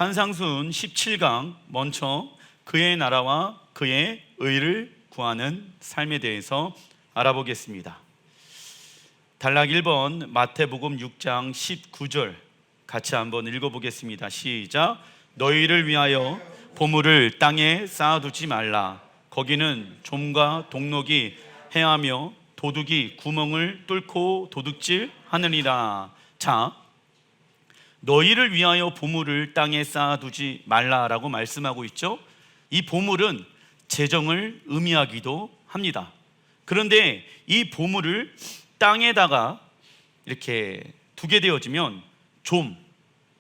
산상순 17강 먼저 그의 나라와 그의 의를 구하는 삶에 대해서 알아보겠습니다. 단락 1번 마태복음 6장 19절 같이 한번 읽어보겠습니다. 시작. 너희를 위하여 보물을 땅에 쌓아두지 말라. 거기는 좀과 동록이 해하며 도둑이 구멍을 뚫고 도둑질 하느니라. 자, 너희를 위하여 보물을 땅에 쌓아두지 말라라고 말씀하고 있죠. 이 보물은 재정을 의미하기도 합니다. 그런데 이 보물을 땅에다가 이렇게 두게 되어지면 좀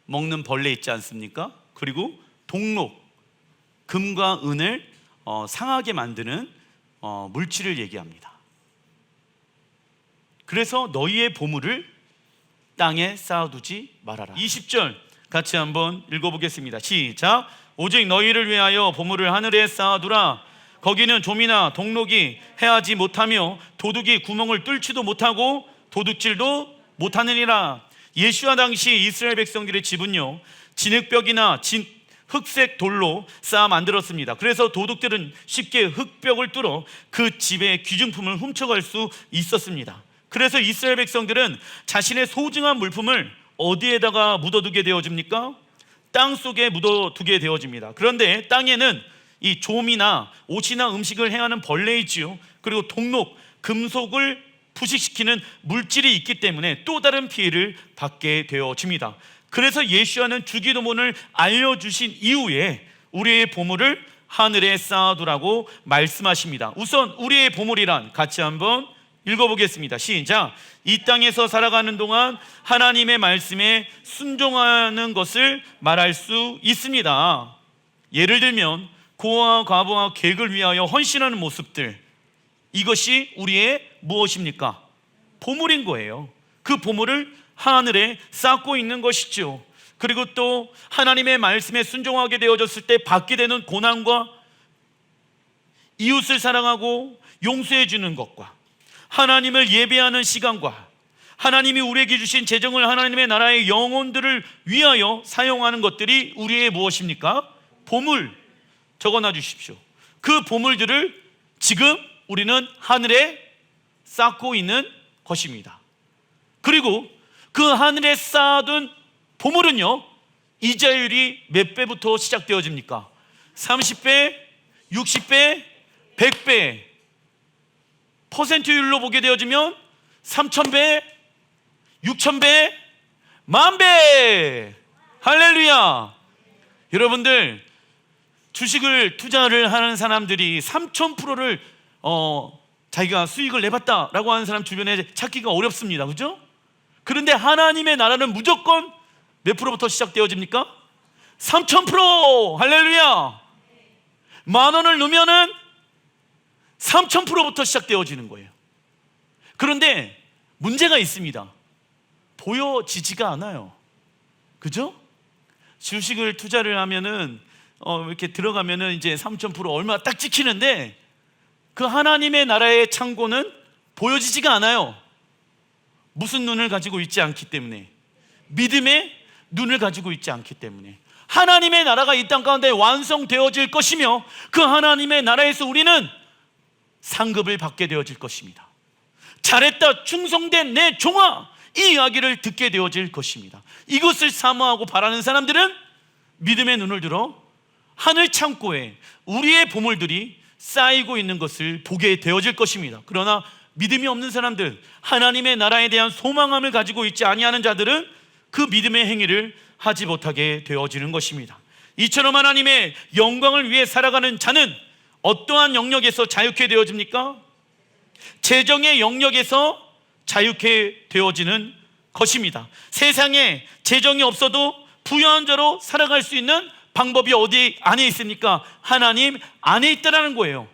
먹는 벌레 있지 않습니까? 그리고 동록, 금과 은을 상하게 만드는 물질을 얘기합니다. 그래서 너희의 보물을 땅에 쌓아두지 말아라. 20절 같이 한번 읽어보겠습니다. 시작. 오직 너희를 위하여 보물을 하늘에 쌓아두라. 거기는 좀이나 동록이 해하지 못하며 도둑이 구멍을 뚫지도 못하고 도둑질도 못하느니라. 예수와 당시 이스라엘 백성들의 집은요, 진흙벽이나 흑색 돌로 쌓아 만들었습니다. 그래서 도둑들은 쉽게 흙벽을 뚫어 그 집의 귀중품을 훔쳐갈 수 있었습니다. 그래서 이스라엘 백성들은 자신의 소중한 물품을 어디에다가 묻어두게 되어집니까? 땅 속에 묻어두게 되어집니다. 그런데 땅에는 이 좀이나 옷이나 음식을 해하는 벌레 있지요. 그리고 동록, 금속을 부식시키는 물질이 있기 때문에 또 다른 피해를 받게 되어집니다. 그래서 예수와는 주기도문을 알려주신 이후에 우리의 보물을 하늘에 쌓아두라고 말씀하십니다. 우선 우리의 보물이란 같이 한번 읽어보겠습니다. 시작. 이 땅에서 살아가는 동안 하나님의 말씀에 순종하는 것을 말할 수 있습니다. 예를 들면 고아와 과부와 계획을 위하여 헌신하는 모습들, 이것이 우리의 무엇입니까? 보물인 거예요. 그 보물을 하늘에 쌓고 있는 것이죠. 그리고 또 하나님의 말씀에 순종하게 되어졌을 때 받게 되는 고난과 이웃을 사랑하고 용서해 주는 것과 하나님을 예배하는 시간과 하나님이 우리에게 주신 재정을 하나님의 나라의 영혼들을 위하여 사용하는 것들이 우리의 무엇입니까? 보물. 적어놔 주십시오. 그 보물들을 지금 우리는 하늘에 쌓고 있는 것입니다. 그리고 그 하늘에 쌓아둔 보물은요, 이자율이 몇 배부터 시작되어집니까? 30배, 60배, 100배 퍼센트율로 보게 되어지면 3000배, 6000배, 10,000배. 할렐루야. 여러분들, 주식을 투자를 하는 사람들이 3000%를 자기가 수익을 내봤다라고 하는 사람 주변에 찾기가 어렵습니다. 그죠? 그런데 하나님의 나라는 무조건 몇 프로부터 시작되어집니까? 3000%. 할렐루야. 10,000원을 넣으면은 3000%부터 시작되어지는 거예요. 그런데 문제가 있습니다. 보여지지가 않아요. 그죠? 주식을 투자를 하면은 이렇게 들어가면은 이제 3000% 얼마 딱 찍히는데 그 하나님의 나라의 창고는 보여지지가 않아요. 무슨 눈을 가지고 있지 않기 때문에, 믿음의 눈을 가지고 있지 않기 때문에. 하나님의 나라가 이 땅 가운데 완성되어질 것이며 그 하나님의 나라에서 우리는 상급을 받게 되어질 것입니다. 잘했다, 충성된 내 종아, 이 이야기를 듣게 되어질 것입니다. 이것을 사모하고 바라는 사람들은 믿음의 눈을 들어 하늘 창고에 우리의 보물들이 쌓이고 있는 것을 보게 되어질 것입니다. 그러나 믿음이 없는 사람들, 하나님의 나라에 대한 소망함을 가지고 있지 아니하는 자들은 그 믿음의 행위를 하지 못하게 되어지는 것입니다. 이처럼 하나님의 영광을 위해 살아가는 자는 어떠한 영역에서 자유케 되어집니까? 재정의 영역에서 자유케 되어지는 것입니다. 세상에 재정이 없어도 부유한 자로 살아갈 수 있는 방법이 어디 안에 있습니까? 하나님 안에 있다라는 거예요.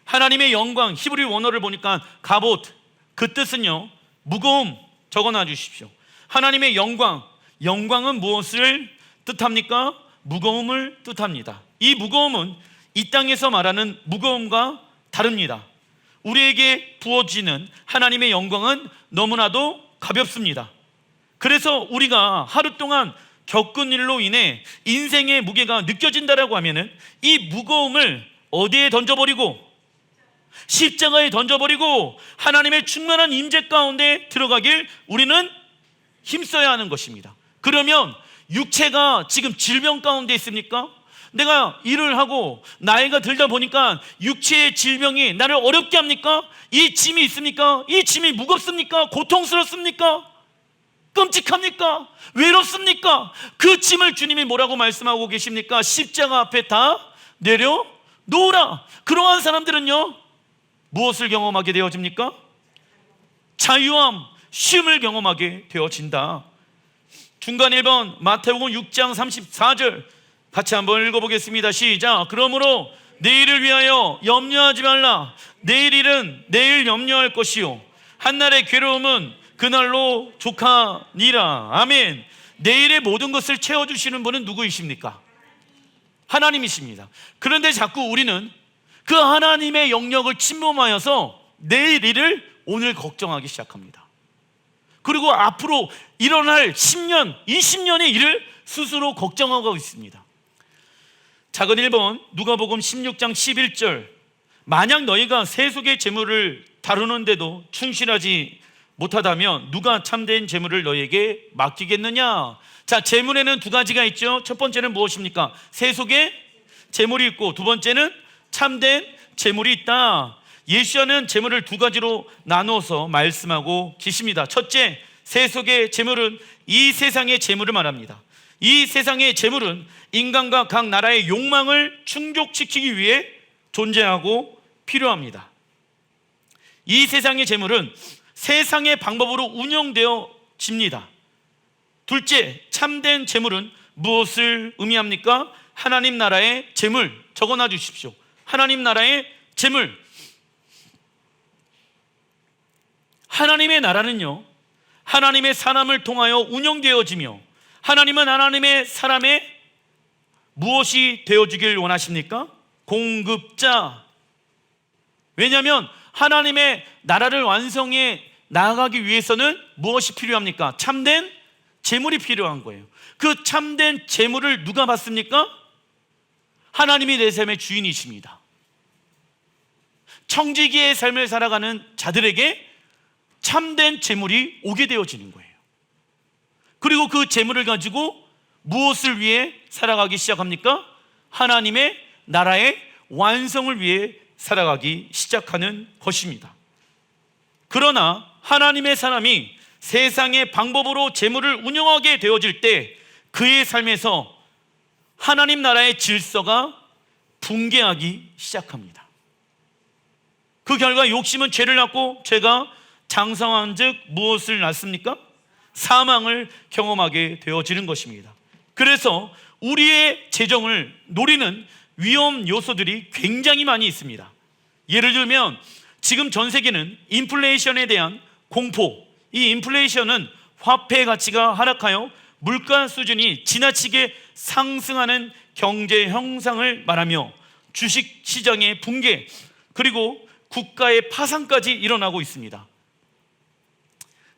하나님의 영광, 히브리 원어를 보니까 가봇, 그 뜻은요, 무거움. 적어놔 주십시오. 하나님의 영광은 무엇을 뜻합니까? 무거움을 뜻합니다. 이 무거움은 이 땅에서 말하는 무거움과 다릅니다. 우리에게 부어지는 하나님의 영광은 너무나도 가볍습니다. 그래서 우리가 하루 동안 겪은 일로 인해 인생의 무게가 느껴진다라고 하면은 이 무거움을 어디에 던져버리고, 십자가에 던져버리고 하나님의 충만한 임재 가운데 들어가길 우리는 힘써야 하는 것입니다. 그러면 육체가 지금 질병 가운데 있습니까? 내가 일을 하고 나이가 들다 보니까 육체의 질병이 나를 어렵게 합니까? 이 짐이 있습니까? 이 짐이 무겁습니까? 고통스럽습니까? 끔찍합니까? 외롭습니까? 그 짐을 주님이 뭐라고 말씀하고 계십니까? 십자가 앞에 다 내려놓으라. 그러한 사람들은요, 무엇을 경험하게 되어집니까? 자유함, 쉼을 경험하게 되어진다. 중간 1번 마태복음 6장 34절 같이 한번 읽어보겠습니다. 시작. 그러므로 내일을 위하여 염려하지 말라. 내일 일은 내일 염려할 것이요 한날의 괴로움은 그날로 족하니라. 아멘. 내일의 모든 것을 채워주시는 분은 누구이십니까? 하나님이십니다. 그런데 자꾸 우리는 그 하나님의 영역을 침범하여서 내일 일을 오늘 걱정하기 시작합니다. 그리고 앞으로 일어날 10년, 20년의 일을 스스로 걱정하고 있습니다. 작은 1번 누가복음 16장 11절 만약 너희가 세속의 재물을 다루는데도 충실하지 못하다면 누가 참된 재물을 너희에게 맡기겠느냐? 자, 재물에는 두 가지가 있죠. 첫 번째는 무엇입니까? 세속의 재물이 있고, 두 번째는 참된 재물이 있다. 예수님은 재물을 두 가지로 나누어서 말씀하고 계십니다. 첫째, 세속의 재물은 이 세상의 재물을 말합니다. 이 세상의 재물은 인간과 각 나라의 욕망을 충족시키기 위해 존재하고 필요합니다. 이 세상의 재물은 세상의 방법으로 운영되어집니다. 둘째, 참된 재물은 무엇을 의미합니까? 하나님 나라의 재물, 적어놔 주십시오. 하나님 나라의 재물. 하나님의 나라는요, 하나님의 사람을 통하여 운영되어지며, 하나님은 하나님의 사람의 무엇이 되어주길 원하십니까? 공급자. 왜냐하면 하나님의 나라를 완성해 나아가기 위해서는 무엇이 필요합니까? 참된 재물이 필요한 거예요. 그 참된 재물을 누가 받습니까? 하나님이 내 삶의 주인이십니다. 청지기의 삶을 살아가는 자들에게 참된 재물이 오게 되어지는 거예요. 그리고 그 재물을 가지고 무엇을 위해 살아가기 시작합니까? 하나님의 나라의 완성을 위해 살아가기 시작하는 것입니다. 그러나 하나님의 사람이 세상의 방법으로 재물을 운영하게 되어질 때 그의 삶에서 하나님 나라의 질서가 붕괴하기 시작합니다. 그 결과 욕심은 죄를 낳고, 죄가 장성한 즉 무엇을 낳습니까? 사망을 경험하게 되어지는 것입니다. 그래서 우리의 재정을 노리는 위험 요소들이 굉장히 많이 있습니다. 예를 들면 지금 전 세계는 인플레이션에 대한 공포, 이 인플레이션은 화폐 가치가 하락하여 물가 수준이 지나치게 상승하는 경제 형상을 말하며 주식 시장의 붕괴, 그리고 국가의 파산까지 일어나고 있습니다.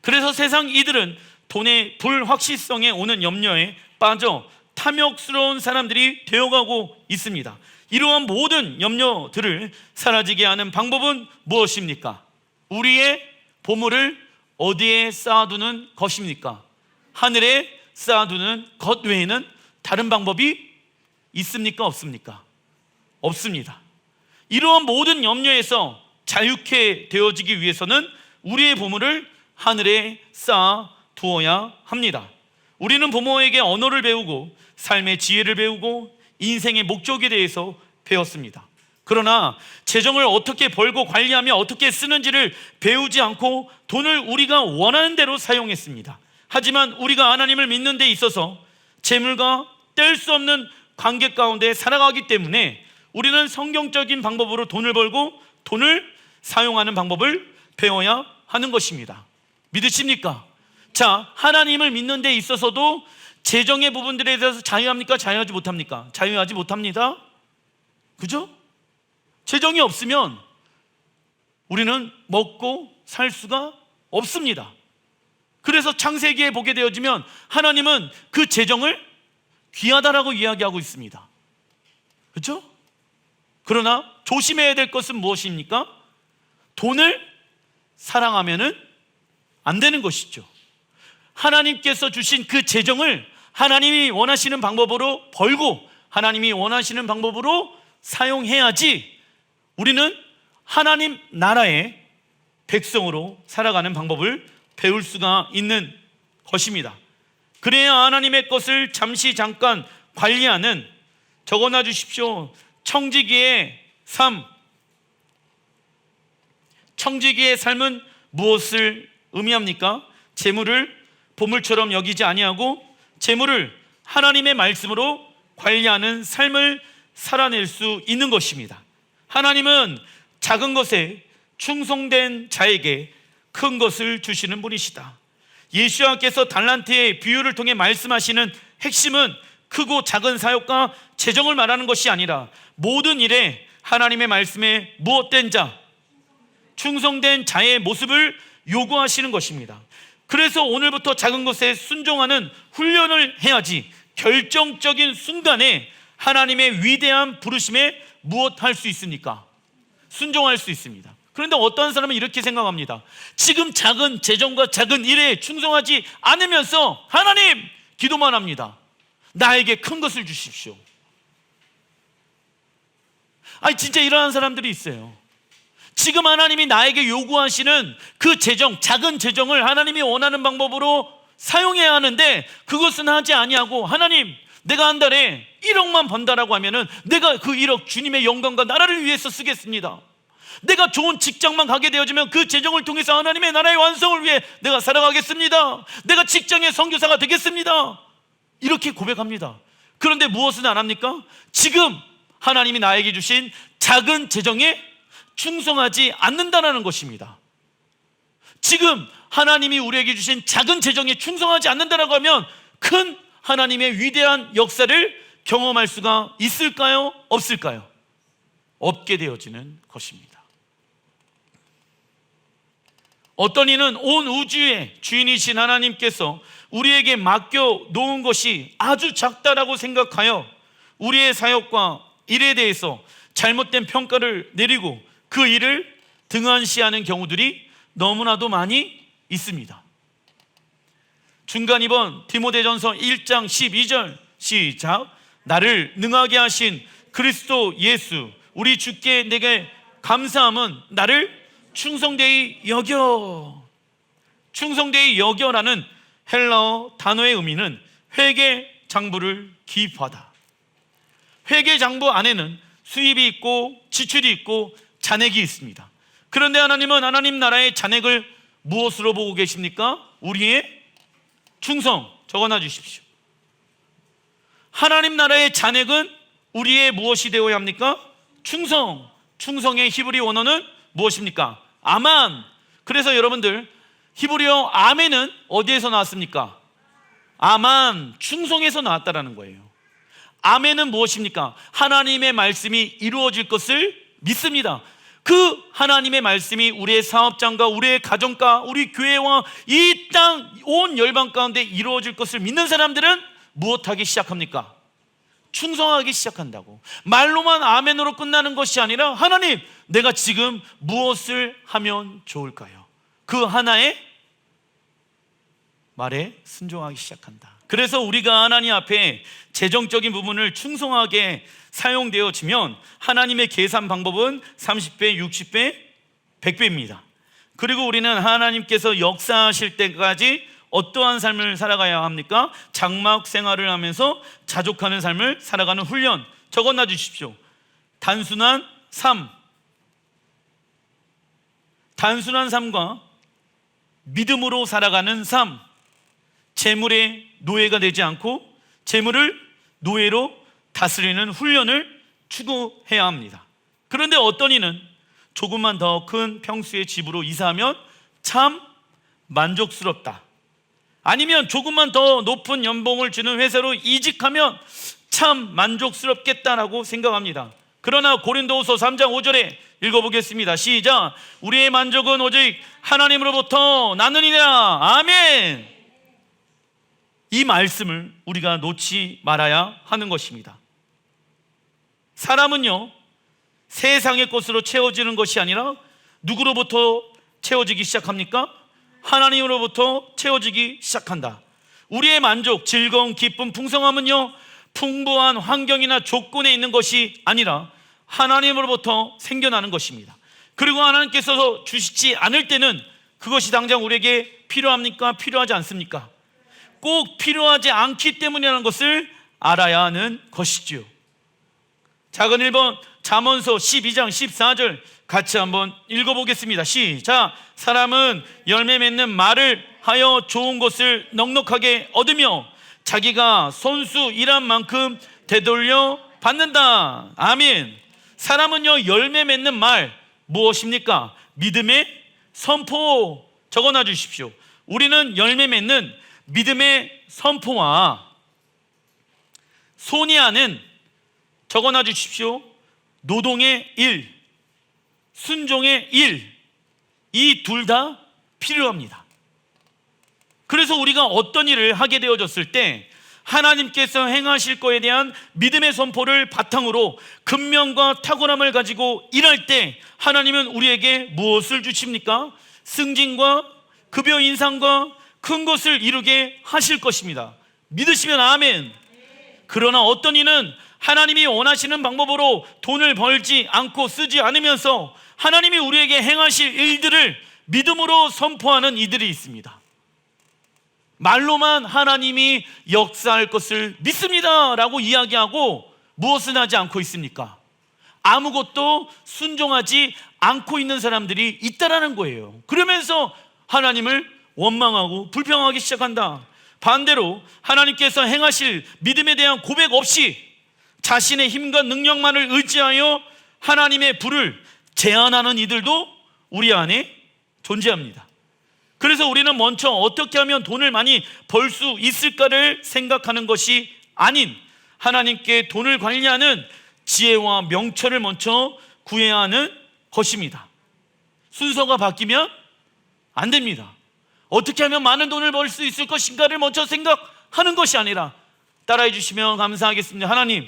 그래서 세상 이들은 돈의 불확실성에 오는 염려에 빠져 탐욕스러운 사람들이 되어가고 있습니다. 이러한 모든 염려들을 사라지게 하는 방법은 무엇입니까? 우리의 보물을 어디에 쌓아두는 것입니까? 하늘에 쌓아두는 것 외에는 다른 방법이 있습니까? 없습니까? 없습니다. 이러한 모든 염려에서 자유케 되어지기 위해서는 우리의 보물을 하늘에 쌓아 두어야 합니다. 우리는 부모에게 언어를 배우고 삶의 지혜를 배우고 인생의 목적에 대해서 배웠습니다. 그러나 재정을 어떻게 벌고 관리하며 어떻게 쓰는지를 배우지 않고 돈을 우리가 원하는 대로 사용했습니다. 하지만 우리가 하나님을 믿는 데 있어서 재물과 뗄 수 없는 관계 가운데 살아가기 때문에 우리는 성경적인 방법으로 돈을 벌고 돈을 사용하는 방법을 배워야 하는 것입니다. 믿으십니까? 자, 하나님을 믿는 데 있어서도 재정의 부분들에 대해서 자유합니까? 자유하지 못합니까? 자유하지 못합니다. 그죠? 재정이 없으면 우리는 먹고 살 수가 없습니다. 그래서 창세기에 보게 되어지면 하나님은 그 재정을 귀하다라고 이야기하고 있습니다. 그렇죠? 그러나 조심해야 될 것은 무엇입니까? 돈을 사랑하면은 안 되는 것이죠. 하나님께서 주신 그 재정을 하나님이 원하시는 방법으로 벌고 하나님이 원하시는 방법으로 사용해야지 우리는 하나님 나라의 백성으로 살아가는 방법을 배울 수가 있는 것입니다. 그래야 하나님의 것을 잠깐 관리하는, 적어놔 주십시오, 청지기의 삶. 청지기의 삶은 무엇을 의미합니까? 재물을 보물처럼 여기지 아니하고 재물을 하나님의 말씀으로 관리하는 삶을 살아낼 수 있는 것입니다. 하나님은 작은 것에 충성된 자에게 큰 것을 주시는 분이시다. 예수님께서 달란트의 비유를 통해 말씀하시는 핵심은 크고 작은 사역과 재정을 말하는 것이 아니라 모든 일에 하나님의 말씀에 무엇된 자, 충성된 자의 모습을 요구하시는 것입니다. 그래서 오늘부터 작은 것에 순종하는 훈련을 해야지 결정적인 순간에 하나님의 위대한 부르심에 무엇할 수 있습니까? 순종할 수 있습니다. 그런데 어떤 사람은 이렇게 생각합니다. 지금 작은 재정과 작은 일에 충성하지 않으면서 하나님 기도만 합니다. 나에게 큰 것을 주십시오. 아니 진짜 이러한 사람들이 있어요. 지금 하나님이 나에게 요구하시는 그 재정, 작은 재정을 하나님이 원하는 방법으로 사용해야 하는데 그것은 하지 아니하고 하나님 내가 한 달에 1억만 번다라고 하면은 내가 그 1억 주님의 영광과 나라를 위해서 쓰겠습니다. 내가 좋은 직장만 가게 되어지면 그 재정을 통해서 하나님의 나라의 완성을 위해 내가 살아가겠습니다. 내가 직장의 선교사가 되겠습니다. 이렇게 고백합니다. 그런데 무엇은 안 합니까? 지금 하나님이 나에게 주신 작은 재정에 충성하지 않는다는 것입니다. 지금 하나님이 우리에게 주신 작은 재정에 충성하지 않는다고 하면 큰 하나님의 위대한 역사를 경험할 수가 있을까요? 없을까요? 없게 되어지는 것입니다. 어떤 이는 온 우주의 주인이신 하나님께서 우리에게 맡겨 놓은 것이 아주 작다라고 생각하여 우리의 사역과 일에 대해서 잘못된 평가를 내리고 그 일을 등한시하는 경우들이 너무나도 많이 있습니다. 중간 2번 디모데전서 1장 12절 시작. 나를 능하게 하신 그리스도 예수 우리 주께 내게 감사함은 나를 충성되이 여겨. 충성되이 여겨라는 헬라어 단어의 의미는 회계 장부를 기입하다. 회계 장부 안에는 수입이 있고 지출이 있고 잔액이 있습니다. 그런데 하나님은 하나님 나라의 잔액을 무엇으로 보고 계십니까? 우리의 충성. 적어놔 주십시오. 하나님 나라의 잔액은 우리의 무엇이 되어야 합니까? 충성. 충성의 히브리 원어는 무엇입니까? 아만. 그래서 여러분들 히브리어 아멘은 어디에서 나왔습니까? 아만, 충성에서 나왔다라는 거예요. 아멘은 무엇입니까? 하나님의 말씀이 이루어질 것을 믿습니다. 그 하나님의 말씀이 우리의 사업장과 우리의 가정과 우리 교회와 이 땅 온 열방 가운데 이루어질 것을 믿는 사람들은 무엇하기 시작합니까? 충성하기 시작한다고. 말로만 아멘으로 끝나는 것이 아니라 하나님 내가 지금 무엇을 하면 좋을까요? 그 하나의 말에 순종하기 시작한다. 그래서 우리가 하나님 앞에 재정적인 부분을 충성하게 사용되어지면 하나님의 계산 방법은 30배, 60배, 100배입니다. 그리고 우리는 하나님께서 역사하실 때까지 어떠한 삶을 살아가야 합니까? 장막 생활을 하면서 자족하는 삶을 살아가는 훈련. 적어놔 주십시오. 단순한 삶. 단순한 삶과 믿음으로 살아가는 삶. 재물의 노예가 되지 않고 재물을 노예로 다스리는 훈련을 추구해야 합니다. 그런데 어떤 이는 조금만 더 큰 평수의 집으로 이사하면 참 만족스럽다. 아니면 조금만 더 높은 연봉을 주는 회사로 이직하면 참 만족스럽겠다라고 생각합니다. 그러나 고린도후서 3장 5절에 읽어보겠습니다. 시작. 우리의 만족은 오직 하나님으로부터 나느니라. 아멘. 이 말씀을 우리가 놓지 말아야 하는 것입니다. 사람은요, 세상의 것으로 채워지는 것이 아니라 누구로부터 채워지기 시작합니까? 하나님으로부터 채워지기 시작한다. 우리의 만족, 즐거움, 기쁨, 풍성함은요, 풍부한 환경이나 조건에 있는 것이 아니라 하나님으로부터 생겨나는 것입니다. 그리고 하나님께서 주시지 않을 때는 그것이 당장 우리에게 필요합니까? 필요하지 않습니까? 꼭 필요하지 않기 때문이라는 것을 알아야 하는 것이지요. 작은 1번 잠언서 12장 14절 같이 한번 읽어보겠습니다. 시작. 사람은 열매 맺는 말을 하여 좋은 것을 넉넉하게 얻으며 자기가 손수 일한 만큼 되돌려 받는다. 아멘. 사람은요, 열매 맺는 말 무엇입니까? 믿음의 선포. 적어놔 주십시오. 우리는 열매 맺는 믿음의 선포와 손이 하는, 적어놔 주십시오, 노동의 일, 순종의 일, 이 둘 다 필요합니다. 그래서 우리가 어떤 일을 하게 되어졌을 때 하나님께서 행하실 거에 대한 믿음의 선포를 바탕으로 근면과 탁월함을 가지고 일할 때 하나님은 우리에게 무엇을 주십니까? 승진과 급여 인상과 큰 것을 이루게 하실 것입니다. 믿으시면 아멘. 그러나 어떤 이는 하나님이 원하시는 방법으로 돈을 벌지 않고 쓰지 않으면서 하나님이 우리에게 행하실 일들을 믿음으로 선포하는 이들이 있습니다. 말로만 하나님이 역사할 것을 믿습니다 라고 이야기하고 무엇은 하지 않고 있습니까? 아무것도 순종하지 않고 있는 사람들이 있다라는 거예요. 그러면서 하나님을 원망하고 불평하기 시작한다. 반대로 하나님께서 행하실 믿음에 대한 고백 없이 자신의 힘과 능력만을 의지하여 하나님의 불을 제한하는 이들도 우리 안에 존재합니다. 그래서 우리는 먼저 어떻게 하면 돈을 많이 벌 수 있을까를 생각하는 것이 아닌 하나님께 돈을 관리하는 지혜와 명철을 먼저 구해야 하는 것입니다. 순서가 바뀌면 안 됩니다. 어떻게 하면 많은 돈을 벌 수 있을 것인가를 먼저 생각하는 것이 아니라, 따라해 주시면 감사하겠습니다. 하나님,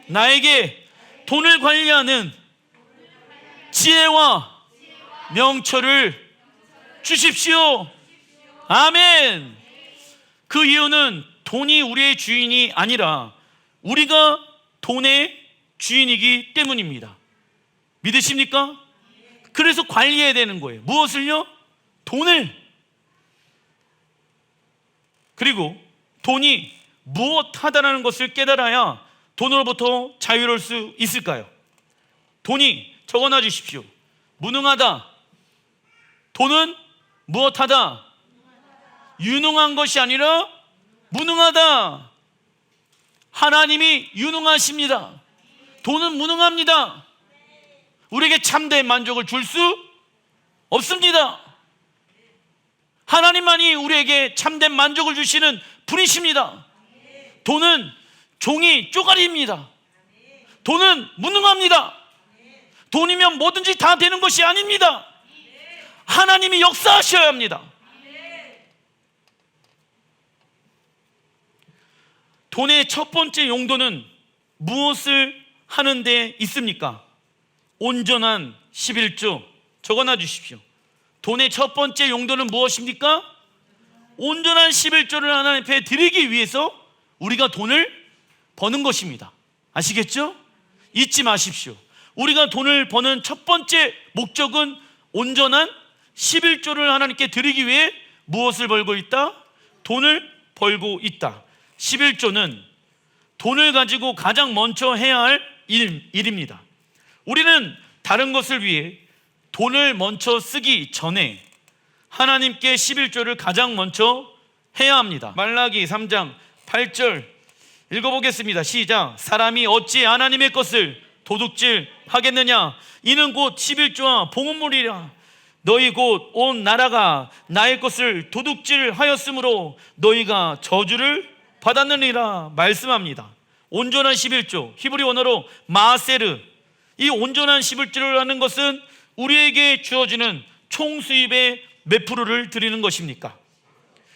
나에게 돈을 관리하는 지혜와 명철을 주십시오. 아멘. 그 이유는 돈이 우리의 주인이 아니라 우리가 돈의 주인이기 때문입니다. 믿으십니까? 그래서 관리해야 되는 거예요. 무엇을요? 돈을. 그리고 돈이 무엇하다라는 것을 깨달아야 돈으로부터 자유로울 수 있을까요? 돈이, 적어놔 주십시오. 무능하다. 돈은 무엇하다? 유능한 것이 아니라 무능하다. 하나님이 유능하십니다. 돈은 무능합니다. 우리에게 참된 만족을 줄 수 없습니다. 하나님만이 우리에게 참된 만족을 주시는 분이십니다. 돈은 종이 쪼가리입니다. 돈은 무능합니다. 돈이면 뭐든지 다 되는 것이 아닙니다. 하나님이 역사하셔야 합니다. 돈의 첫 번째 용도는 무엇을 하는 데 있습니까? 온전한 11조. 적어놔 주십시오. 돈의 첫 번째 용도는 무엇입니까? 온전한 11조를 하나님 앞에 드리기 위해서 우리가 돈을 버는 것입니다. 아시겠죠? 잊지 마십시오. 우리가 돈을 버는 첫 번째 목적은 온전한 11조를 하나님께 드리기 위해 무엇을 벌고 있다? 돈을 벌고 있다. 11조는 돈을 가지고 가장 먼저 해야 할 일입니다. 우리는 다른 것을 위해 돈을 먼저 쓰기 전에 하나님께 11조를 가장 먼저 해야 합니다. 말라기 3장 8절 읽어보겠습니다. 시작. 사람이 어찌 하나님의 것을 도둑질 하겠느냐? 이는 곧 11조와 봉헌물이라. 너희 곧 온 나라가 나의 것을 도둑질 하였으므로 너희가 저주를 받았느니라 말씀합니다. 온전한 11조, 히브리 원어로 마세르, 이 온전한 11조라는 것은 우리에게 주어지는 총 수입의 몇 프로를 드리는 것입니까?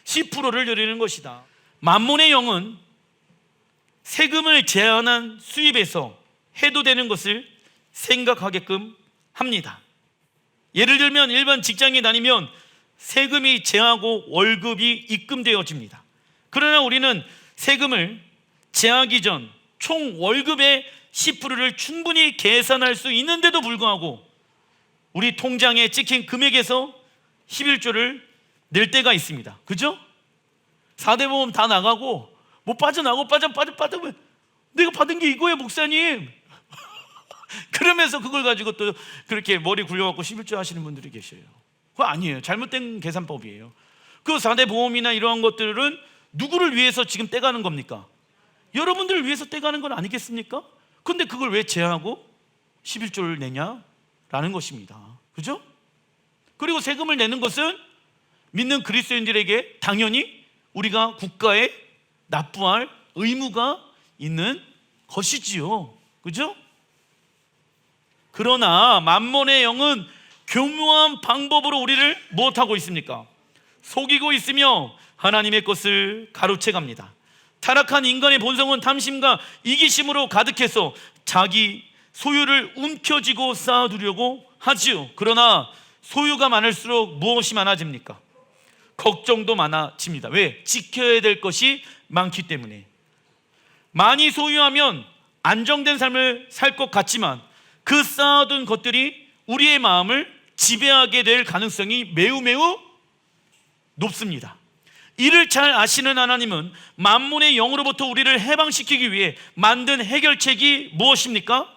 10%를 드리는 것이다. 만몬의 영은 세금을 제한한 수입에서 해도 되는 것을 생각하게끔 합니다. 예를 들면 일반 직장에 다니면 세금이 제하고 월급이 입금되어집니다. 그러나 우리는 세금을 제하기 전 총 월급의 10%를 충분히 계산할 수 있는데도 불구하고 우리 통장에 찍힌 금액에서 11조를 낼 때가 있습니다. 그죠? 4대 보험 다 나가고 뭐 빠져나가고 빠져 내가 받은 게 이거예요 목사님. 그러면서 그걸 가지고 또 그렇게 머리 굴려갖고 11조 하시는 분들이 계셔요. 그거 아니에요. 잘못된 계산법이에요. 그 4대 보험이나 이러한 것들은 누구를 위해서 지금 떼가는 겁니까? 여러분들을 위해서 떼가는 건 아니겠습니까? 근데 그걸 왜 제하고 11조를 내냐라는 것입니다. 그죠? 그리고 세금을 내는 것은 믿는 그리스도인들에게 당연히 우리가 국가에 납부할 의무가 있는 것이지요. 그죠? 그러나 만몬의 영은 교묘한 방법으로 우리를 무엇하고 있습니까? 속이고 있으며 하나님의 것을 가로채 갑니다. 타락한 인간의 본성은 탐심과 이기심으로 가득해서 자기 소유를 움켜쥐고 쌓아두려고 하지요. 그러나 소유가 많을수록 무엇이 많아집니까? 걱정도 많아집니다. 왜? 지켜야 될 것이 많기 때문에. 많이 소유하면 안정된 삶을 살 것 같지만 그 쌓아둔 것들이 우리의 마음을 지배하게 될 가능성이 매우 높습니다. 이를 잘 아시는 하나님은 만몬의 영으로부터 우리를 해방시키기 위해 만든 해결책이 무엇입니까?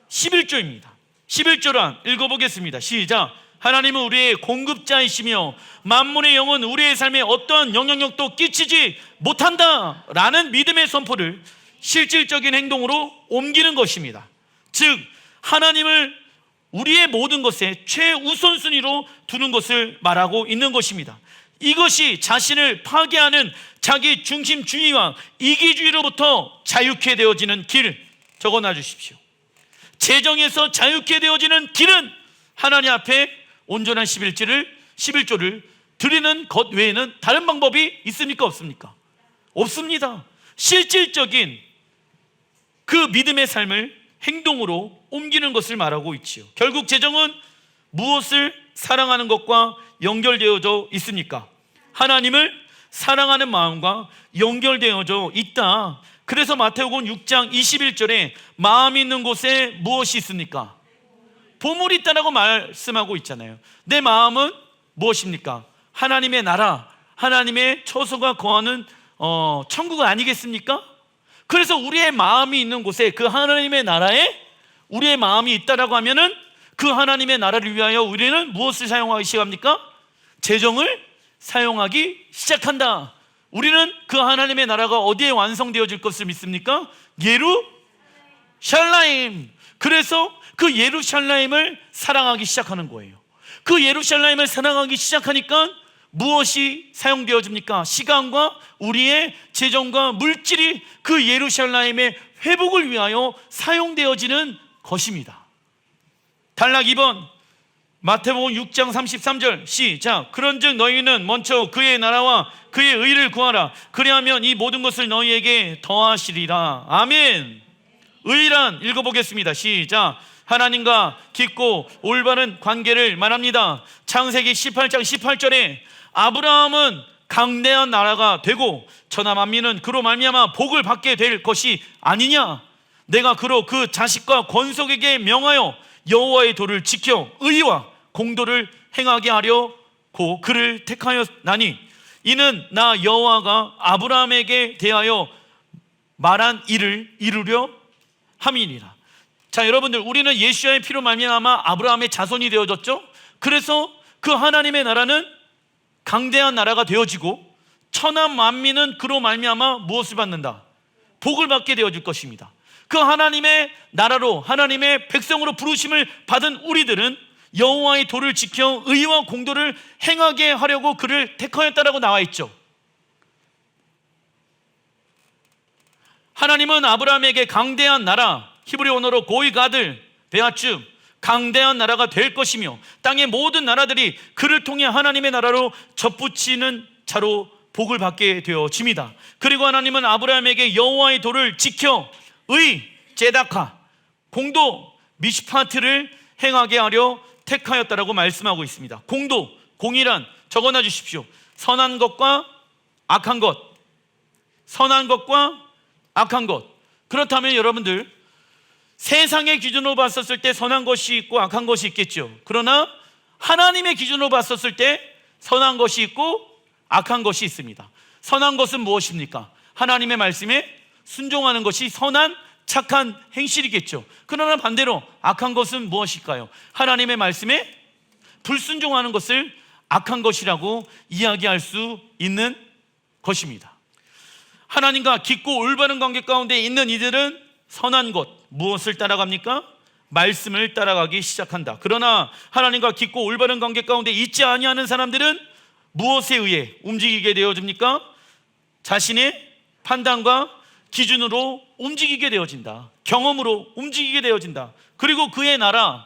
11조입니다. 11조란 읽어보겠습니다. 시작. 하나님은 우리의 공급자이시며 만몬의 영은 우리의 삶에 어떠한 영향력도 끼치지 못한다 라는 믿음의 선포를 실질적인 행동으로 옮기는 것입니다. 즉 하나님을 우리의 모든 것에 최우선순위로 두는 것을 말하고 있는 것입니다. 이것이 자신을 파괴하는 자기 중심주의와 이기주의로부터 자유케 되어지는 길, 적어놔 주십시오. 재정에서 자유케 되어지는 길은 하나님 앞에 온전한 11조를 드리는 것 외에는 다른 방법이 있습니까? 없습니까? 없습니다. 실질적인 그 믿음의 삶을 행동으로 옮기는 것을 말하고 있지요. 결국 재정은 무엇을 사랑하는 것과 연결되어져 있습니까? 하나님을 사랑하는 마음과 연결되어져 있다. 그래서 마태복음 6장 21절에 마음이 있는 곳에 무엇이 있습니까? 보물이 있다라고 말씀하고 있잖아요. 내 마음은 무엇입니까? 하나님의 나라, 하나님의 처소가 거하는 천국 아니겠습니까? 그래서 우리의 마음이 있는 곳에 그 하나님의 나라에 우리의 마음이 있다라고 하면은 그 하나님의 나라를 위하여 우리는 무엇을 사용하기 시작합니까? 재정을 사용하기 시작한다. 우리는 그 하나님의 나라가 어디에 완성되어질 것을 믿습니까? 예루샬라임. 그래서 그 예루샬라임을 사랑하기 시작하는 거예요. 그 예루샬라임을 사랑하기 시작하니까 무엇이 사용되어집니까? 시간과 우리의 재정과 물질이 그 예루샬라임의 회복을 위하여 사용되어지는 것입니다. 단락 2번 마태복음 6장 33절 시작. 그런즉 너희는 먼저 그의 나라와 그의 의를 구하라. 그리하면 이 모든 것을 너희에게 더하시리라. 아멘. 의란 읽어보겠습니다. 시작. 하나님과 깊고 올바른 관계를 말합니다. 창세기 18장 18절에 아브라함은 강대한 나라가 되고 천하 만민은 그로 말미암아 복을 받게 될 것이 아니냐. 내가 그로 그 자식과 권속에게 명하여 여호와의 도를 지켜 의와 공도를 행하게 하려고 그를 택하였나니 이는 나 여호와가 아브라함에게 대하여 말한 일을 이루려 함이니라. 자, 여러분들, 우리는 예수의 피로 말미암아 아브라함의 자손이 되어졌죠. 그래서 그 하나님의 나라는 강대한 나라가 되어지고 천하 만민은 그로 말미암아 무엇을 받는다? 복을 받게 되어질 것입니다. 그 하나님의 나라로 하나님의 백성으로 부르심을 받은 우리들은 여호와의 도를 지켜 의와 공도를 행하게 하려고 그를 택하였다라고 나와 있죠. 하나님은 아브라함에게 강대한 나라, 히브리 언어로 고이가들, 배아쯤 강대한 나라가 될 것이며 땅의 모든 나라들이 그를 통해 하나님의 나라로 접붙이는 자로 복을 받게 되어집니다. 그리고 하나님은 아브라함에게 여호와의 도를 지켜 제다카 공도 미시파트를 행하게 하려 택하였다라고 말씀하고 있습니다. 공이란 적어놔 주십시오. 선한 것과 악한 것, 선한 것과 악한 것. 그렇다면 여러분들, 세상의 기준으로 봤었을 때 선한 것이 있고 악한 것이 있겠죠. 그러나 하나님의 기준으로 봤었을 때 선한 것이 있고 악한 것이 있습니다. 선한 것은 무엇입니까? 하나님의 말씀에 순종하는 것이 선한 착한 행실이겠죠. 그러나 반대로 악한 것은 무엇일까요? 하나님의 말씀에 불순종하는 것을 악한 것이라고 이야기할 수 있는 것입니다. 하나님과 깊고 올바른 관계 가운데 있는 이들은 선한 것, 무엇을 따라갑니까? 말씀을 따라가기 시작한다. 그러나 하나님과 깊고 올바른 관계 가운데 있지 아니하는 사람들은 무엇에 의해 움직이게 되어집니까? 자신의 판단과 기준으로 움직이게 되어진다. 경험으로 움직이게 되어진다. 그리고 그의 나라는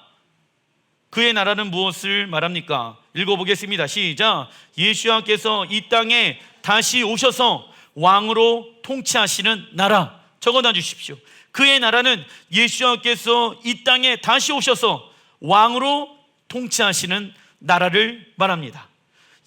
무엇을 말합니까? 읽어보겠습니다. 시작. 예수님께서 이 땅에 다시 오셔서 왕으로 통치하시는 나라. 적어놔 주십시오. 그의 나라는 예수님께서 이 땅에 다시 오셔서 왕으로 통치하시는 나라를 말합니다.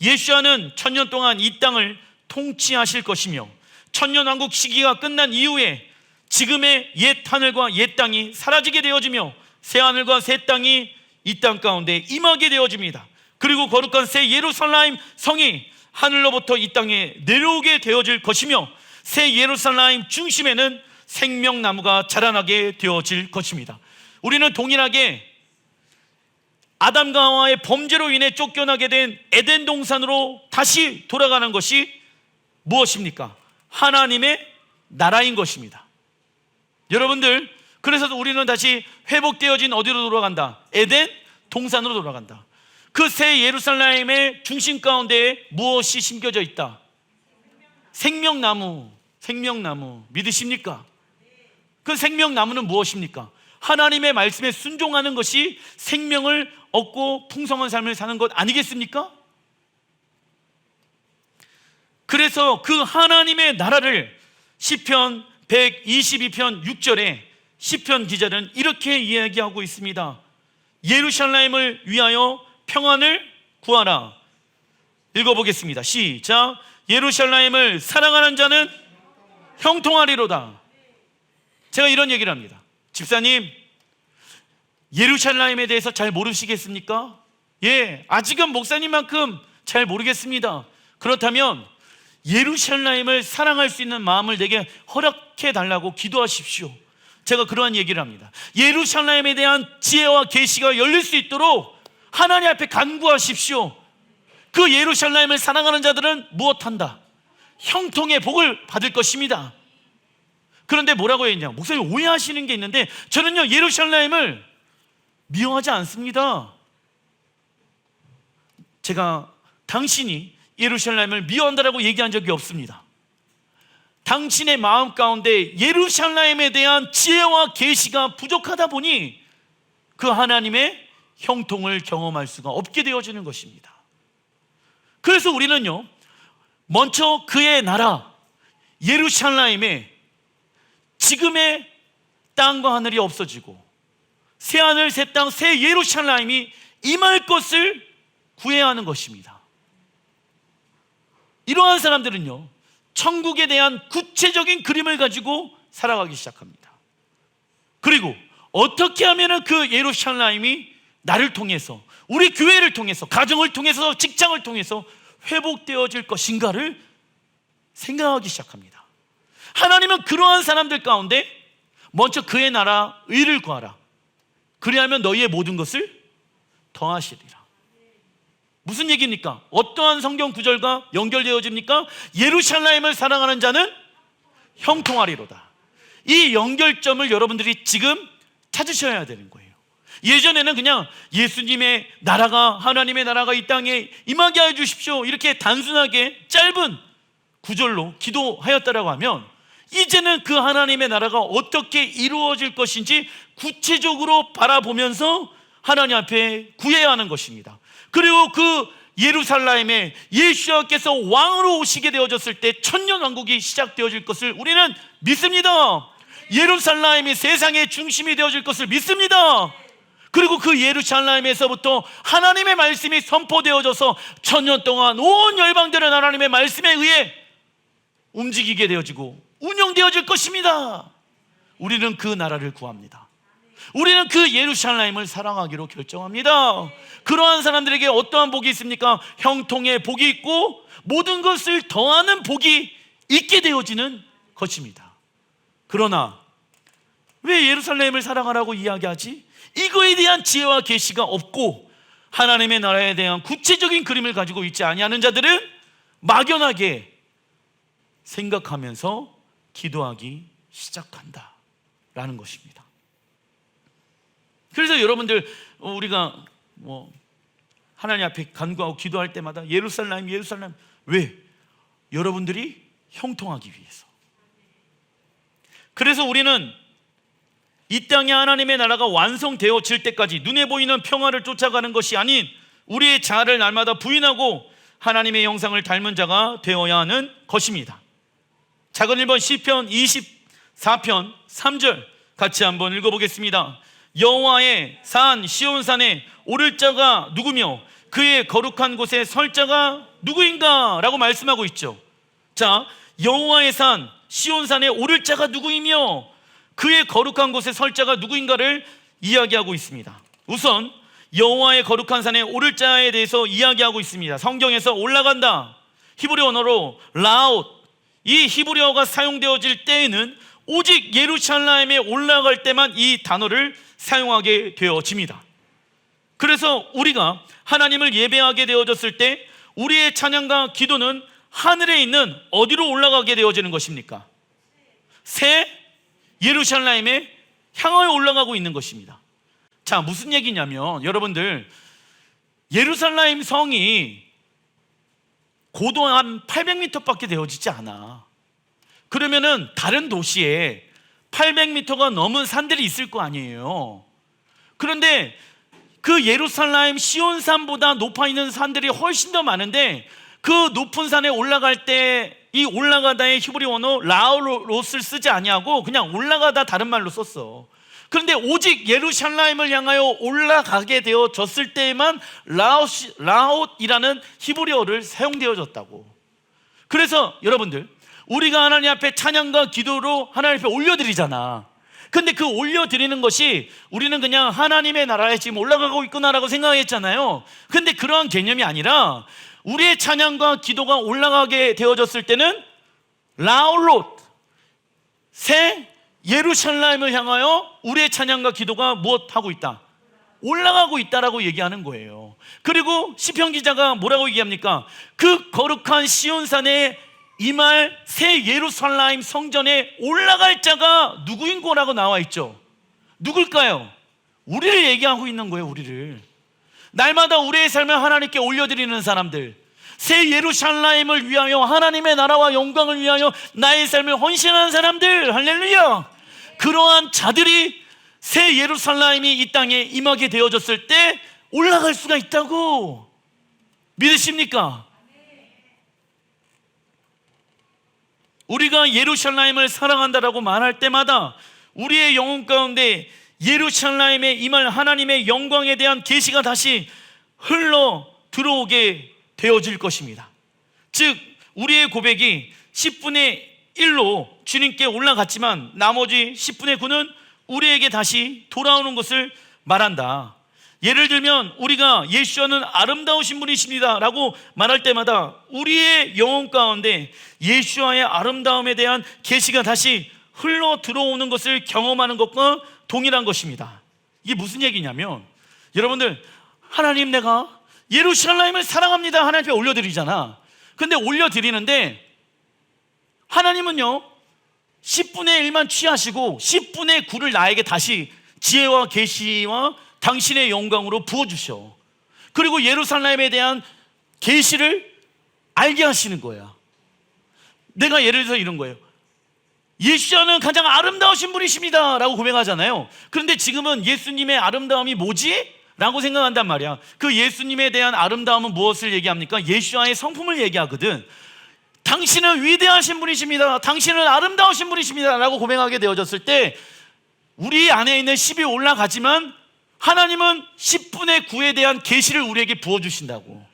예수님은 1000년 동안 이 땅을 통치하실 것이며 천년왕국 시기가 끝난 이후에 지금의 옛 하늘과 옛 땅이 사라지게 되어지며 새 하늘과 새 땅이 이 땅 가운데 임하게 되어집니다. 그리고 거룩한 새 예루살렘 성이 하늘로부터 이 땅에 내려오게 되어질 것이며 새 예루살렘 중심에는 생명나무가 자라나게 되어질 것입니다. 우리는 동일하게 아담과 하와의 범죄로 인해 쫓겨나게 된 에덴 동산으로 다시 돌아가는 것이 무엇입니까? 하나님의 나라인 것입니다. 여러분들, 그래서 우리는 다시 회복되어진 어디로 돌아간다? 에덴 동산으로 돌아간다. 그 새 예루살렘의 중심 가운데 무엇이 심겨져 있다? 생명나무. 믿으십니까? 그 생명나무는 무엇입니까? 하나님의 말씀에 순종하는 것이 생명을 얻고 풍성한 삶을 사는 것 아니겠습니까? 그래서 그 하나님의 나라를 시편 122편 6절에 시편 기자는 이렇게 이야기하고 있습니다. 예루살렘을 위하여 평안을 구하라. 읽어보겠습니다. 시작. 예루살렘을 사랑하는 자는 형통하리로다. 제가 이런 얘기를 합니다. 집사님, 예루살렘에 대해서 잘 모르시겠습니까? 예, 아직은 목사님만큼 잘 모르겠습니다. 그렇다면 예루살렘을 사랑할 수 있는 마음을 내게 허락해 달라고 기도하십시오. 제가 그러한 얘기를 합니다. 예루살렘에 대한 지혜와 계시가 열릴 수 있도록 하나님 앞에 간구하십시오. 그 예루살렘을 사랑하는 자들은 무엇한다? 형통의 복을 받을 것입니다. 그런데 뭐라고 했냐? 목사님 오해하시는 게 있는데 저는요 예루살렘을 미워하지 않습니다. 제가 당신이 예루살렘을 미워한다라고 얘기한 적이 없습니다. 당신의 마음 가운데 예루살렘에 대한 지혜와 계시가 부족하다 보니 그 하나님의 형통을 경험할 수가 없게 되어지는 것입니다. 그래서 우리는요 먼저 그의 나라 예루살렘에 지금의 땅과 하늘이 없어지고 새 하늘 새 땅 새 예루살렘이 임할 것을 구해야 하는 것입니다. 이러한 사람들은요 천국에 대한 구체적인 그림을 가지고 살아가기 시작합니다. 그리고 어떻게 하면 그 예루살렘이 나를 통해서 우리 교회를 통해서 가정을 통해서 직장을 통해서 회복되어질 것인가를 생각하기 시작합니다. 하나님은 그러한 사람들 가운데 먼저 그의 나라 의를 구하라. 그리하면 너희의 모든 것을 더하시리라. 무슨 얘기입니까? 어떠한 성경 구절과 연결되어집니까? 예루살렘을 사랑하는 자는 형통하리로다. 이 연결점을 여러분들이 지금 찾으셔야 되는 거예요. 예전에는 그냥 예수님의 나라가 하나님의 나라가 이 땅에 임하게 해 주십시오 이렇게 단순하게 짧은 구절로 기도하였다라고 하면 이제는 그 하나님의 나라가 어떻게 이루어질 것인지 구체적으로 바라보면서 하나님 앞에 구해야 하는 것입니다. 그리고 그 예루살렘에 예수님께서 왕으로 오시게 되어졌을 때 천년왕국이 시작되어질 것을 우리는 믿습니다. 예루살렘이 세상의 중심이 되어질 것을 믿습니다. 그리고 그 예루살렘에서부터 하나님의 말씀이 선포되어져서 천년 동안 온 열방들은 하나님의 말씀에 의해 움직이게 되어지고 운영되어질 것입니다. 우리는 그 나라를 구합니다. 우리는 그 예루살렘을 사랑하기로 결정합니다. 그러한 사람들에게 어떠한 복이 있습니까? 형통의 복이 있고 모든 것을 더하는 복이 있게 되어지는 것입니다. 그러나 왜 예루살렘을 사랑하라고 이야기하지? 이거에 대한 지혜와 계시가 없고 하나님의 나라에 대한 구체적인 그림을 가지고 있지 아니하는 자들은 막연하게 생각하면서 기도하기 시작한다라는 것입니다. 그래서 여러분들 우리가 하나님 앞에 간구하고 기도할 때마다 예루살렘 왜? 여러분들이 형통하기 위해서. 그래서 우리는 이 땅에 하나님의 나라가 완성되어질 때까지 눈에 보이는 평화를 쫓아가는 것이 아닌 우리의 자아를 날마다 부인하고 하나님의 형상을 닮은 자가 되어야 하는 것입니다. 작은 1번 시편 24편 3절 같이 한번 읽어보겠습니다. 여호와의 산 시온산에 오를 자가 누구며 그의 거룩한 곳에 설 자가 누구인가? 라고 말씀하고 있죠. 자, 여호와의 산 시온산에 오를 자가 누구이며 그의 거룩한 곳에 설 자가 누구인가를 이야기하고 있습니다. 우선 여호와의 거룩한 산에 오를 자에 대해서 이야기하고 있습니다. 성경에서 올라간다, 히브리 언어로 라웃, 이 히브리어가 사용되어질 때에는 오직 예루살렘에 올라갈 때만 이 단어를 사용하게 되어집니다. 그래서 우리가 하나님을 예배하게 되어졌을 때 우리의 찬양과 기도는 하늘에 있는 어디로 올라가게 되어지는 것입니까? 새 예루살렘에 향하여 올라가고 있는 것입니다. 자, 무슨 얘기냐면 여러분들 예루살렘 성이 고도 한 800m밖에 되어지지 않아. 그러면은 다른 도시에 800m가 넘은 산들이 있을 거 아니에요. 그런데 그 예루살렘 시온산보다 높아 있는 산들이 훨씬 더 많은데 그 높은 산에 올라갈 때 이 올라가다의 히브리 언어 라우롯을 쓰지 아니하고 그냥 올라가다 다른 말로 썼어. 그런데 오직 예루살렘을 향하여 올라가게 되어졌을 때에만 라웃이라는 히브리어를 사용되어졌다고. 그래서 여러분들 우리가 하나님 앞에 찬양과 기도로 하나님 앞에 올려드리잖아. 근데 그 올려드리는 것이 우리는 그냥 하나님의 나라에 지금 올라가고 있구나라고 생각했잖아요. 근데 그러한 개념이 아니라 우리의 찬양과 기도가 올라가게 되어졌을 때는 라울롯, 새 예루살렘을 향하여 우리의 찬양과 기도가 무엇하고 있다? 올라가고 있다라고 얘기하는 거예요. 그리고 시편 기자가 뭐라고 얘기합니까? 그 거룩한 시온산에 이말 새 예루살렘 성전에 올라갈 자가 누구인 거라고 나와 있죠. 누굴까요? 우리를 얘기하고 있는 거예요. 우리를 날마다 우리의 삶을 하나님께 올려드리는 사람들, 새 예루살렘을 위하여 하나님의 나라와 영광을 위하여 나의 삶을 헌신하는 사람들, 할렐루야. 그러한 자들이 새 예루살렘이 이 땅에 임하게 되어졌을 때 올라갈 수가 있다고 믿으십니까? 우리가 예루살렘을 사랑한다라고 말할 때마다 우리의 영혼 가운데 예루살렘에 임할 하나님의 영광에 대한 계시가 다시 흘러 들어오게 되어질 것입니다. 즉 우리의 고백이 10분의 1로 주님께 올라갔지만 나머지 10분의 9는 우리에게 다시 돌아오는 것을 말한다. 예를 들면 우리가 예수와는 아름다우신 분이십니다 라고 말할 때마다 우리의 영혼 가운데 예수와의 아름다움에 대한 계시가 다시 흘러 들어오는 것을 경험하는 것과 동일한 것입니다. 이게 무슨 얘기냐면 여러분들 하나님 내가 예루살렘을 사랑합니다 하나님 앞에 올려드리잖아. 근데 올려드리는데 하나님은요 10분의 1만 취하시고 10분의 9를 나에게 다시 지혜와 계시와 당신의 영광으로 부어주셔. 그리고 예루살렘에 대한 계시를 알게 하시는 거야. 내가 예를 들어서 이런 거예요. 예수님은 가장 아름다우신 분이십니다 라고 고백하잖아요. 그런데 지금은 예수님의 아름다움이 뭐지? 라고 생각한단 말이야. 그 예수님에 대한 아름다움은 무엇을 얘기합니까? 예수와의 성품을 얘기하거든. 당신은 위대하신 분이십니다, 당신은 아름다우신 분이십니다 라고 고백하게 되어졌을 때 우리 안에 있는 10이 올라가지만 하나님은 10분의 9에 대한 계시를 우리에게 부어주신다고.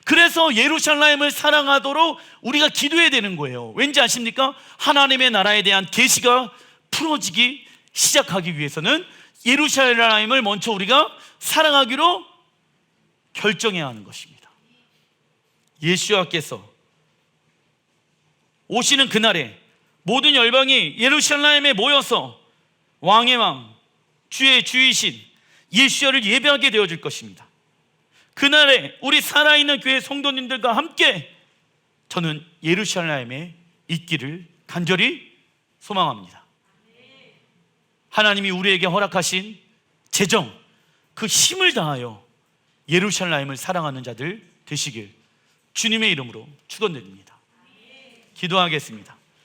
그래서 예루살렘을 사랑하도록 우리가 기도해야 되는 거예요. 왠지 아십니까? 하나님의 나라에 대한 계시가 풀어지기 시작하기 위해서는 예루살렘을 먼저 우리가 사랑하기로 결정해야 하는 것입니다. 예수와께서 오시는 그날에 모든 열방이 예루살렘에 모여서 왕의 왕, 주의 주이신 예수를 예배하게 되어질 것입니다. 그날에 우리 살아있는 교회 성도님들과 함께 저는 예루살렘에 있기를 간절히 소망합니다. 하나님이 우리에게 허락하신 재정, 그 힘을 다하여 예루살렘을 사랑하는 자들 되시길 주님의 이름으로 축원드립니다. 기도하겠습니다.